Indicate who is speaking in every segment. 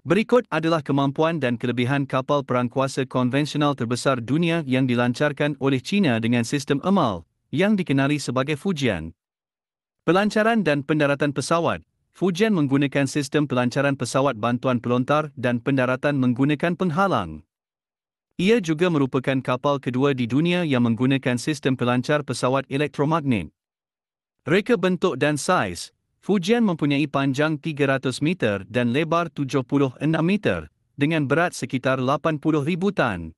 Speaker 1: Berikut adalah kemampuan dan kelebihan kapal perang kuasa konvensional terbesar dunia yang dilancarkan oleh China dengan sistem amal, yang dikenali sebagai Fujian. Pelancaran dan pendaratan pesawat. Fujian menggunakan sistem pelancaran pesawat bantuan pelontar dan pendaratan menggunakan penghalang. Ia juga merupakan kapal kedua di dunia yang menggunakan sistem pelancar pesawat elektromagnet. Reka bentuk dan saiz. Fujian mempunyai panjang 300 meter dan lebar 76 meter, dengan berat sekitar 80,000 tan.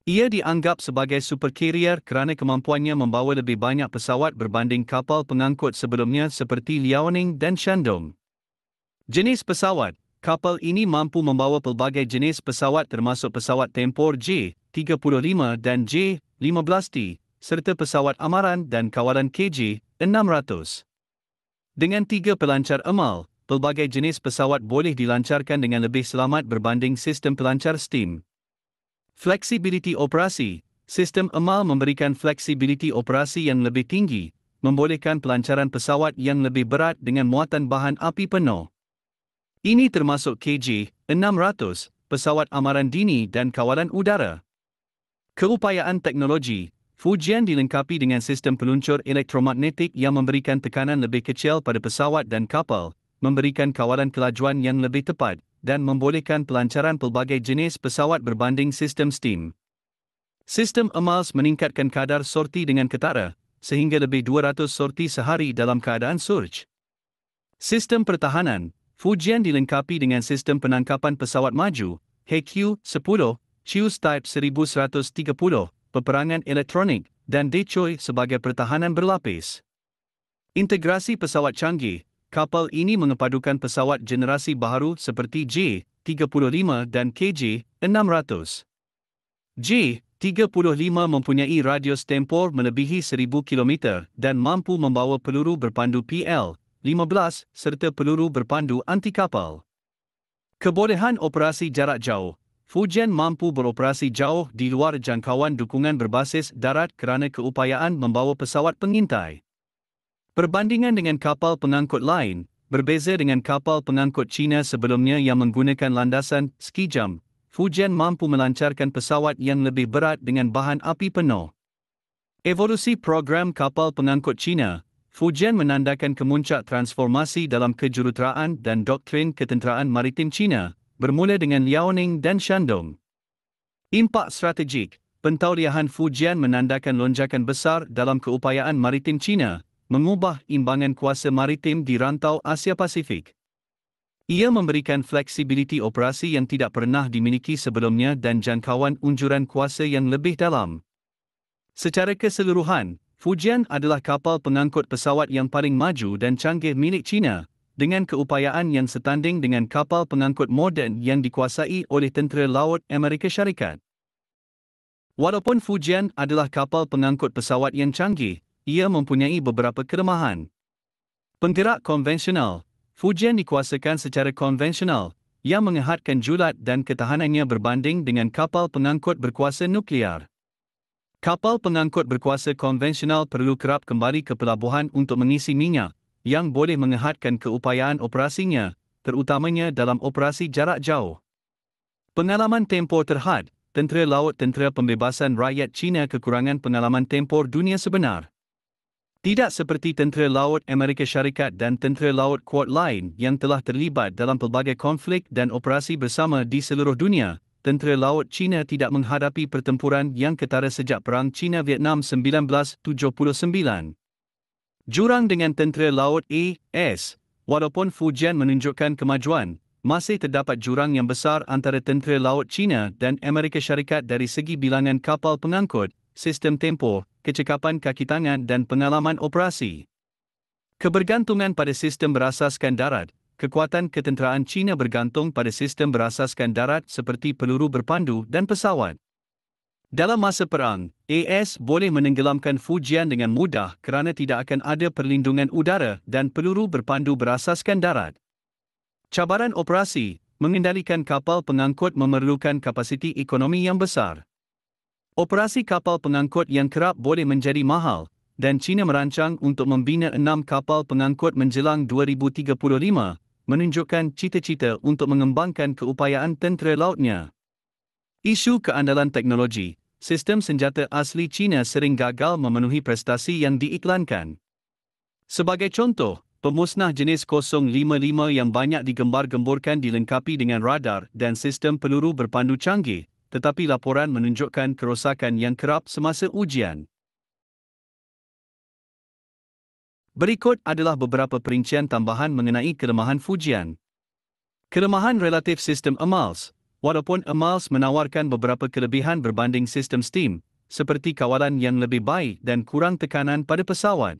Speaker 1: Ia dianggap sebagai supercarrier kerana kemampuannya membawa lebih banyak pesawat berbanding kapal pengangkut sebelumnya seperti Liaoning dan Shandong. Jenis pesawat. Kapal ini mampu membawa pelbagai jenis pesawat termasuk pesawat tempur J-35 dan J-15T, serta pesawat amaran dan kawalan KJ-600. Dengan 3 pelancar amal, pelbagai jenis pesawat boleh dilancarkan dengan lebih selamat berbanding sistem pelancar steam. Fleksibiliti operasi. Sistem amal memberikan fleksibiliti operasi yang lebih tinggi, membolehkan pelancaran pesawat yang lebih berat dengan muatan bahan api penuh. Ini termasuk KJ-600, pesawat amaran dini dan kawalan udara. Keupayaan teknologi. Fujian dilengkapi dengan sistem peluncur elektromagnetik yang memberikan tekanan lebih kecil pada pesawat dan kapal, memberikan kawalan kelajuan yang lebih tepat, dan membolehkan pelancaran pelbagai jenis pesawat berbanding sistem steam. Sistem AMALS meningkatkan kadar sorti dengan ketara, sehingga lebih 200 sorti sehari dalam keadaan surge. Sistem pertahanan. Fujian dilengkapi dengan sistem penangkapan pesawat maju, HQ-10, Chius Type 1130, peperangan elektronik, dan decoy sebagai pertahanan berlapis. Integrasi pesawat canggih. Kapal ini mengepadukan pesawat generasi baharu seperti J-35 dan KJ-600. J-35 mempunyai radius tempur melebihi 1,000 km dan mampu membawa peluru berpandu PL-15 serta peluru berpandu anti-kapal. Kebolehan operasi jarak jauh. Fujian mampu beroperasi jauh di luar jangkauan dukungan berbasis darat kerana keupayaan membawa pesawat pengintai. Perbandingan dengan kapal pengangkut lain, berbeza dengan kapal pengangkut China sebelumnya yang menggunakan landasan ski jump, Fujian mampu melancarkan pesawat yang lebih berat dengan bahan api penuh. Evolusi program kapal pengangkut China. Fujian menandakan kemuncak transformasi dalam kejuruteraan dan doktrin ketenteraan maritim China, bermula dengan Liaoning dan Shandong. Impak strategik. Pentauliahan Fujian menandakan lonjakan besar dalam keupayaan maritim China, mengubah imbangan kuasa maritim di rantau Asia Pasifik. Ia memberikan fleksibiliti operasi yang tidak pernah dimiliki sebelumnya dan jangkauan unjuran kuasa yang lebih dalam. Secara keseluruhan, Fujian adalah kapal pengangkut pesawat yang paling maju dan canggih milik China, dengan keupayaan yang setanding dengan kapal pengangkut moden yang dikuasai oleh Tentera Laut Amerika Syarikat. Walaupun Fujian adalah kapal pengangkut pesawat yang canggih, ia mempunyai beberapa kelemahan. Penggerak konvensional. Fujian dikuasakan secara konvensional, yang mengehatkan julat dan ketahanannya berbanding dengan kapal pengangkut berkuasa nuklear. Kapal pengangkut berkuasa konvensional perlu kerap kembali ke pelabuhan untuk mengisi minyak, yang boleh mengehatkan keupayaan operasinya, terutamanya dalam operasi jarak jauh. Pengalaman tempur terhad. Tentera Laut Tentera Pembebasan Rakyat China kekurangan pengalaman tempur dunia sebenar. Tidak seperti Tentera Laut Amerika Syarikat dan Tentera Laut Kuat lain yang telah terlibat dalam pelbagai konflik dan operasi bersama di seluruh dunia, Tentera Laut China tidak menghadapi pertempuran yang ketara sejak Perang China-Vietnam 1979. Jurang dengan Tentera Laut AS. Walaupun Fujian menunjukkan kemajuan, masih terdapat jurang yang besar antara Tentera Laut China dan Amerika Syarikat dari segi bilangan kapal pengangkut, sistem tempur, kecekapan kaki tangan dan pengalaman operasi. Kebergantungan pada sistem berasaskan darat. Kekuatan ketenteraan China bergantung pada sistem berasaskan darat seperti peluru berpandu dan pesawat. Dalam masa perang, AS boleh menenggelamkan Fujian dengan mudah kerana tidak akan ada perlindungan udara dan peluru berpandu berasaskan darat. Cabaran operasi. Mengendalikan kapal pengangkut memerlukan kapasiti ekonomi yang besar. Operasi kapal pengangkut yang kerap boleh menjadi mahal, dan China merancang untuk membina 6 kapal pengangkut menjelang 2035, menunjukkan cita-cita untuk mengembangkan keupayaan tentera lautnya. Isu keandalan teknologi, sistem senjata asli China sering gagal memenuhi prestasi yang diiklankan. Sebagai contoh, pemusnah jenis 055 yang banyak digembar-gemburkan dilengkapi dengan radar dan sistem peluru berpandu canggih, tetapi laporan menunjukkan kerosakan yang kerap semasa ujian. Berikut adalah beberapa perincian tambahan mengenai kelemahan Fujian. Kelemahan relatif sistem EMALS. Walaupun EMALS menawarkan beberapa kelebihan berbanding sistem STEAM, seperti kawalan yang lebih baik dan kurang tekanan pada pesawat,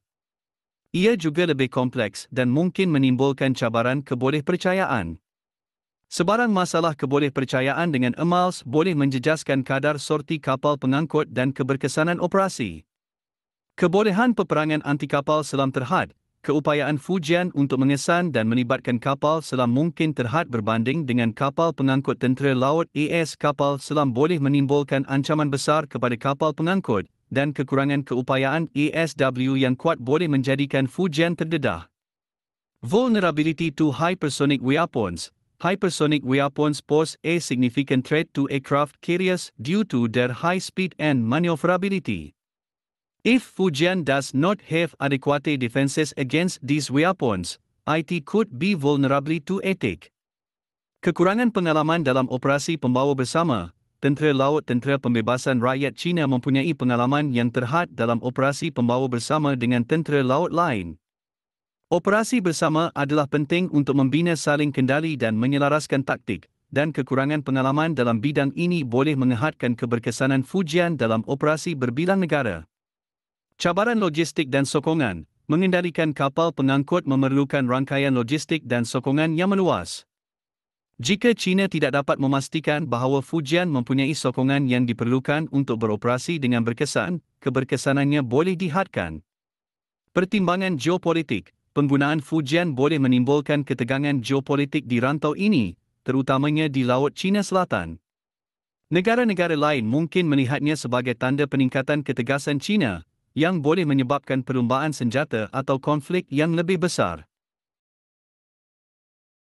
Speaker 1: ia juga lebih kompleks dan mungkin menimbulkan cabaran kebolehpercayaan. Sebarang masalah kebolehpercayaan dengan EMALS boleh menjejaskan kadar sorti kapal pengangkut dan keberkesanan operasi. Kebolehan peperangan anti-kapal selam terhad. Keupayaan Fujian untuk mengesan dan melibatkan kapal selam mungkin terhad berbanding dengan kapal pengangkut tentera laut AS. Kapal selam boleh menimbulkan ancaman besar kepada kapal pengangkut, dan kekurangan keupayaan ASW yang kuat boleh menjadikan Fujian terdedah. Vulnerability to hypersonic weapons. Hypersonic weapons pose a significant threat to aircraft carriers due to their high speed and maneuverability. If Fujian does not have adequate defenses against these weapons, it could be vulnerable to attack. Kekurangan pengalaman dalam operasi pembawa bersama. Tentera Laut Tentera Pembebasan Rakyat China mempunyai pengalaman yang terhad dalam operasi pembawa bersama dengan tentera laut lain. Operasi bersama adalah penting untuk membina saling kendali dan menyelaraskan taktik, dan kekurangan pengalaman dalam bidang ini boleh menghadkan keberkesanan Fujian dalam operasi berbilang negara. Cabaran logistik dan sokongan. Mengendalikan kapal pengangkut memerlukan rangkaian logistik dan sokongan yang meluas. Jika China tidak dapat memastikan bahawa Fujian mempunyai sokongan yang diperlukan untuk beroperasi dengan berkesan, keberkesanannya boleh dihadkan. Pertimbangan geopolitik. Penggunaan Fujian boleh menimbulkan ketegangan geopolitik di rantau ini, terutamanya di Laut China Selatan. Negara-negara lain mungkin melihatnya sebagai tanda peningkatan ketegasan China, yang boleh menyebabkan perlumbaan senjata atau konflik yang lebih besar.